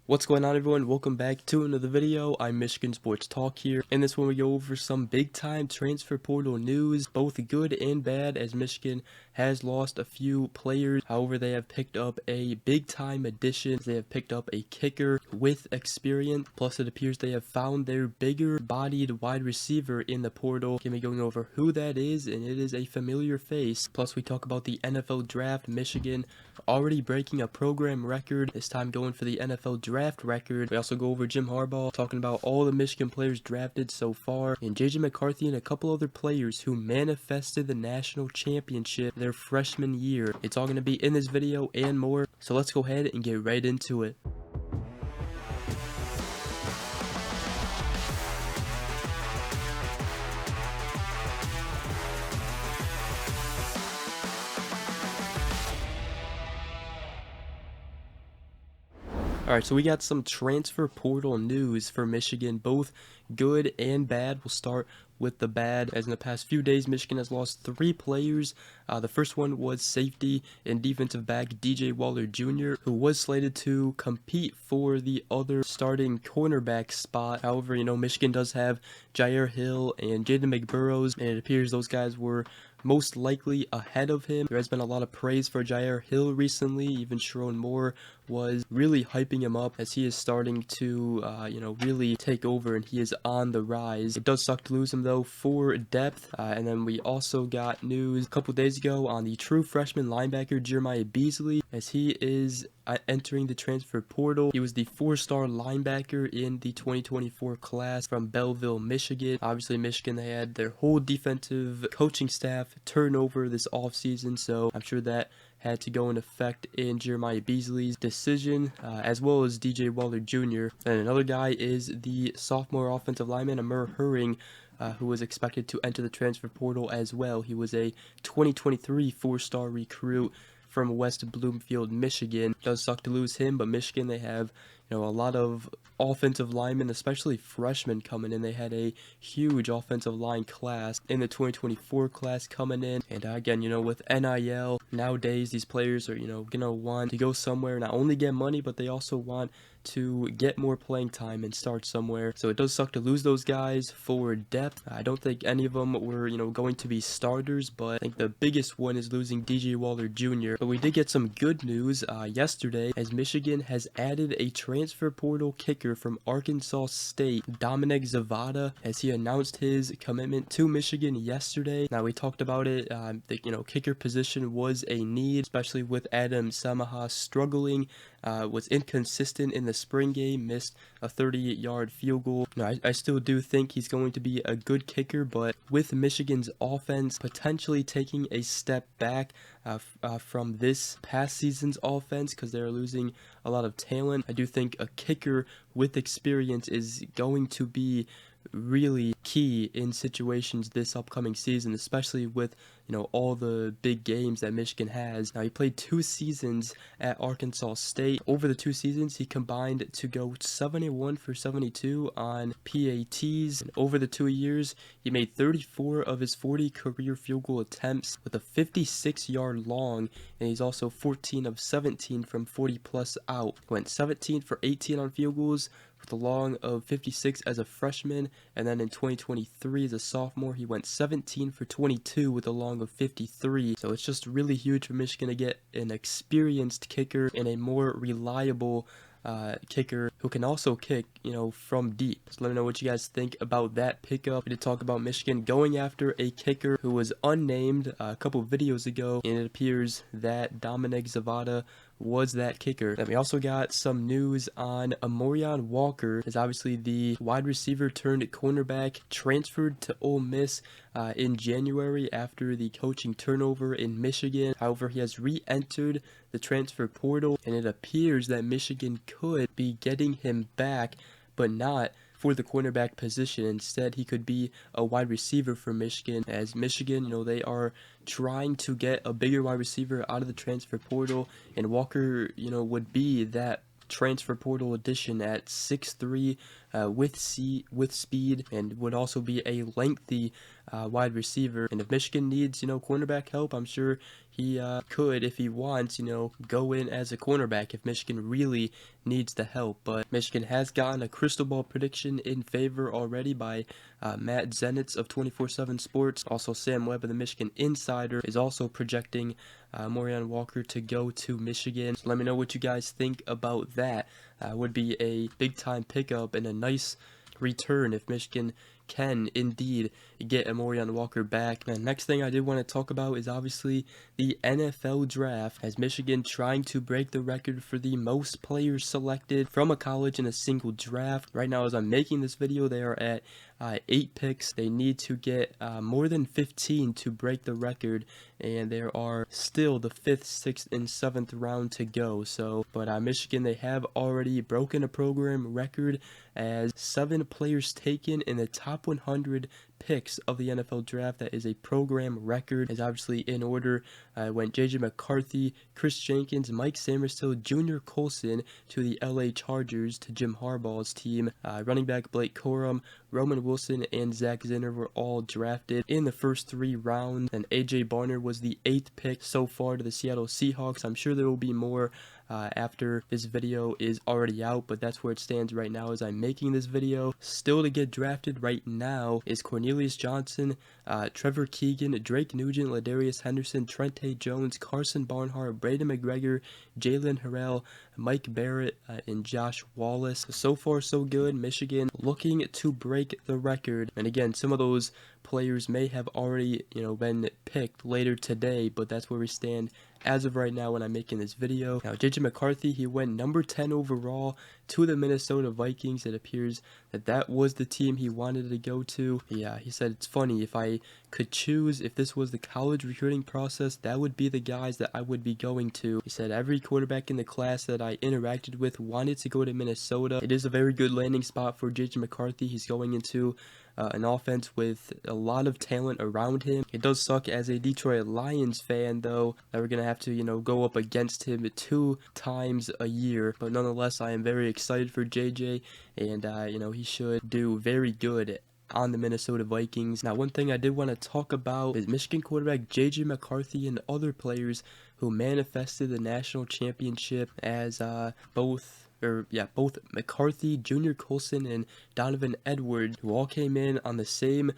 What's going on, everyone? Welcome back to another video. I'm Michigan Sports Talk here. In this one, we go over some big time transfer portal news, both good and bad, as Michigan has lost a few players. However, they have picked up a big time addition. They have picked up a kicker with experience. Plus, it appears they have found their bigger bodied wide receiver in the portal. Gonna be going over who that is, and it is a familiar face. Plus, we talk about the NFL draft. Michigan already breaking a program record, this time going for the NFL draft record. We also go over Jim Harbaugh, talking about all the Michigan players drafted so far, and JJ McCarthy and a couple other players who manifested the national championship their freshman year. It's all going to be in this video and more, so let's go ahead and get right into it. Alright, so we got some transfer portal news for Michigan, both good and bad. We'll start with the bad, as in the past few days, Michigan has lost 3 players. The first one was safety and defensive back DJ Waller Jr., who was slated to compete for the other starting cornerback spot. However, Michigan does have Jair Hill and Jaden McBurrows, and it appears those guys were most likely ahead of him. There has been a lot of praise for Jair Hill recently. Even Sharon Moore was really hyping him up as he is starting to, really take over, and he is on the rise. It does suck to lose him, though, for depth. And then we also got news a couple days ago on the true freshman linebacker Jeremiah Beasley, as he is entering the transfer portal. He was the 4-star linebacker in the 2024 class from Belleville, Michigan. Obviously, Michigan, they had their whole defensive coaching staff turnover this offseason, so I'm sure that had to go in effect in Jeremiah Beasley's decision, as well as DJ Waller Jr. And another guy is the sophomore offensive lineman Amir Herring, who was expected to enter the transfer portal as well. He was a 2023 4-star recruit from West Bloomfield, Michigan. It does suck to lose him, but Michigan, they have a lot of offensive linemen, especially freshmen, coming in. They had a huge offensive line class in the 2024 class coming in. And again, with NIL, nowadays these players are, gonna want to go somewhere, not only get money, but they also want to get more playing time and start somewhere. So it does suck to lose those guys for depth. I don't think any of them were, going to be starters, but I think the biggest one is losing DJ Waller Jr. But we did get some good news yesterday, as Michigan has added a transfer portal kicker from Arkansas State, Dominic Zavada, as he announced his commitment to Michigan yesterday. Now, we talked about it. The kicker position was a need, especially with Adam Samaha struggling. Was inconsistent in the spring game, missed a 38-yard field goal. I still do think he's going to be a good kicker, but with Michigan's offense potentially taking a step back from this past season's offense, because they're losing a lot of talent, I do think a kicker with experience is going to be really key in situations this upcoming season, especially with all the big games that Michigan has. Now, he played 2 seasons at Arkansas State. Over the 2 seasons, he combined to go 71 for 72 on PATs. And over the 2 years, he made 34 of his 40 career field goal attempts with a 56-yard long, and he's also 14 of 17 from 40 plus out. He went 17 for 18 on field goals with a long of 56 as a freshman, and then in 2023 as a sophomore, he went 17 for 22 with a long of 53. So it's just really huge for Michigan to get an experienced kicker and a more reliable kicker who can also kick, from deep. So let me know what you guys think about that pickup. We did talk about Michigan going after a kicker who was unnamed a couple videos ago, and it appears that Dominic Zavada was that kicker. And we also got some news on Amorion Walker, as obviously the wide receiver turned cornerback transferred to Ole Miss in January after the coaching turnover in Michigan. However, he has re-entered the transfer portal, and it appears that Michigan could be getting him back, but not for the cornerback position. Instead, he could be a wide receiver for Michigan, as Michigan, they are trying to get a bigger wide receiver out of the transfer portal, and Walker, would be that transfer portal addition at 6'3", with speed, and would also be a lengthy wide receiver. And if Michigan needs, cornerback help, I'm sure he could, if he wants, go in as a cornerback if Michigan really needs the help. But Michigan has gotten a crystal ball prediction in favor already by Matt Zenitz of 24/7 Sports. Also, Sam Webb of the Michigan Insider is also projecting Morian Walker to go to Michigan. So let me know what you guys think about that. Would be a big time pickup and a nice return if Michigan can indeed get Morian Walker back. And next thing I did want to talk about is obviously the NFL draft, as Michigan trying to break the record for the most players selected from a college in a single draft. Right now, as I'm making this video, they are at 8 picks. They need to get more than 15 to break the record, and there are still the 5th, 6th, and 7th round to go. But Michigan, they have already broken a program record as 7 players taken in the top 100 picks of the NFL draft. That is a program record. As obviously in order went J.J. McCarthy, Chris Jenkins, Mike Samershill, Junior Colson to the LA Chargers to Jim Harbaugh's team. Running back Blake Corum, Roman Wilson, and Zach Zinner were all drafted in the first 3 rounds. And A.J. Barner was the 8th pick so far to the Seattle Seahawks. I'm sure there will be more after this video is already out, but that's where it stands right now as I'm making this video. Still to get drafted right now is Cornelius Johnson, Trevor Keegan, Drake Nugent, Ladarius Henderson, Trente Jones, Carson Barnhart, Braden McGregor, Jalen Harrell, Mike Barrett, and Josh Wallace. So far so good. Michigan looking to break the record, and again, some of those players may have already been picked later today, but that's where we stand as of right now when I'm making this video. Now, J.J. McCarthy, he went number 10 overall to the Minnesota Vikings. It appears that that was the team he wanted to go to. Yeah, he said, it's funny, if I could choose, if this was the college recruiting process, that would be the guys that I would be going to. He said, every quarterback in the class that I interacted with wanted to go to Minnesota. It is a very good landing spot for J.J. McCarthy. He's going into an offense with a lot of talent around him. It does suck as a Detroit Lions fan, though, that we're going to have to, go up against him 2 times a year. But nonetheless, I am very excited for JJ, and, he should do very good on the Minnesota Vikings. Now, one thing I did want to talk about is Michigan quarterback J.J. McCarthy and other players who manifested the national championship as both McCarthy, Junior Colson, and Donovan Edwards, who all came in on the same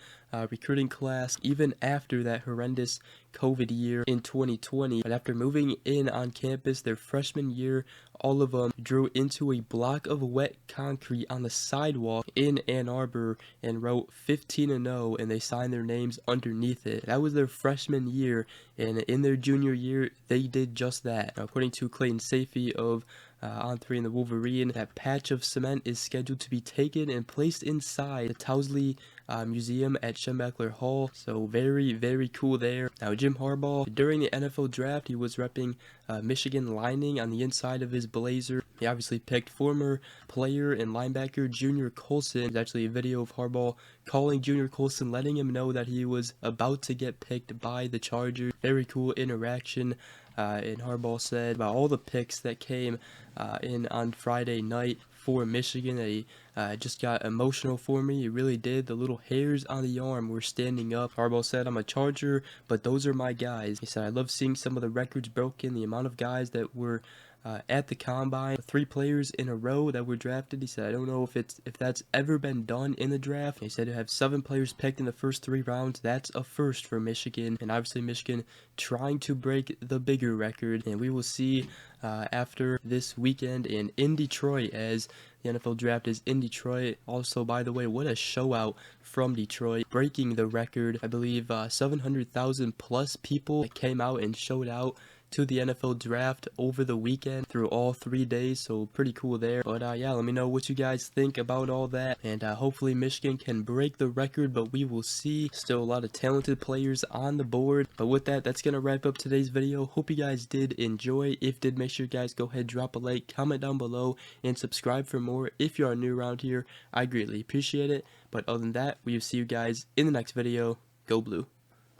recruiting class even after that horrendous COVID year in 2020. But after moving in on campus their freshman year, all of them drew into a block of wet concrete on the sidewalk in Ann Arbor and wrote 15-0, and they signed their names underneath it. That was their freshman year, and in their junior year, they did just that. Now, according to Clayton Safey of On3 and the Wolverine, that patch of cement is scheduled to be taken and placed inside the Towsley Museum at Schembechler Hall. So very, very cool there. Now, Jim Harbaugh, during the NFL draft, he was repping Michigan lining on the inside of his blazer. He obviously picked former player and linebacker Junior Colson. There's actually a video of Harbaugh calling Junior Colson, letting him know that he was about to get picked by the Chargers. Very cool interaction. And Harbaugh said about all the picks that came in on Friday night for Michigan, that he just got emotional for me. He really did. The little hairs on the arm were standing up. Harbaugh said, I'm a Charger, but those are my guys. He said, I love seeing some of the records broken, the amount of guys that were at the combine, 3 players in a row that were drafted. He said, I don't know if that's ever been done in the draft. He said to have 7 players picked in the first 3 rounds, that's a first for Michigan. And obviously Michigan trying to break the bigger record, and we will see after this weekend and in Detroit, as the NFL draft is in Detroit. Also, by the way, what a show out from Detroit, breaking the record. I believe 700,000 plus people came out and showed out to the NFL draft over the weekend through all 3 days, so pretty cool there. But yeah, let me know what you guys think about all that, and hopefully Michigan can break the record, but we will see. Still a lot of talented players on the board. But with that, that's gonna wrap up today's video. Hope you guys did enjoy. If did, make sure you guys go ahead, drop a like, comment down below, and subscribe for more. If you are new around here, I greatly appreciate it. But other than that, we will see you guys in the next video. Go Blue.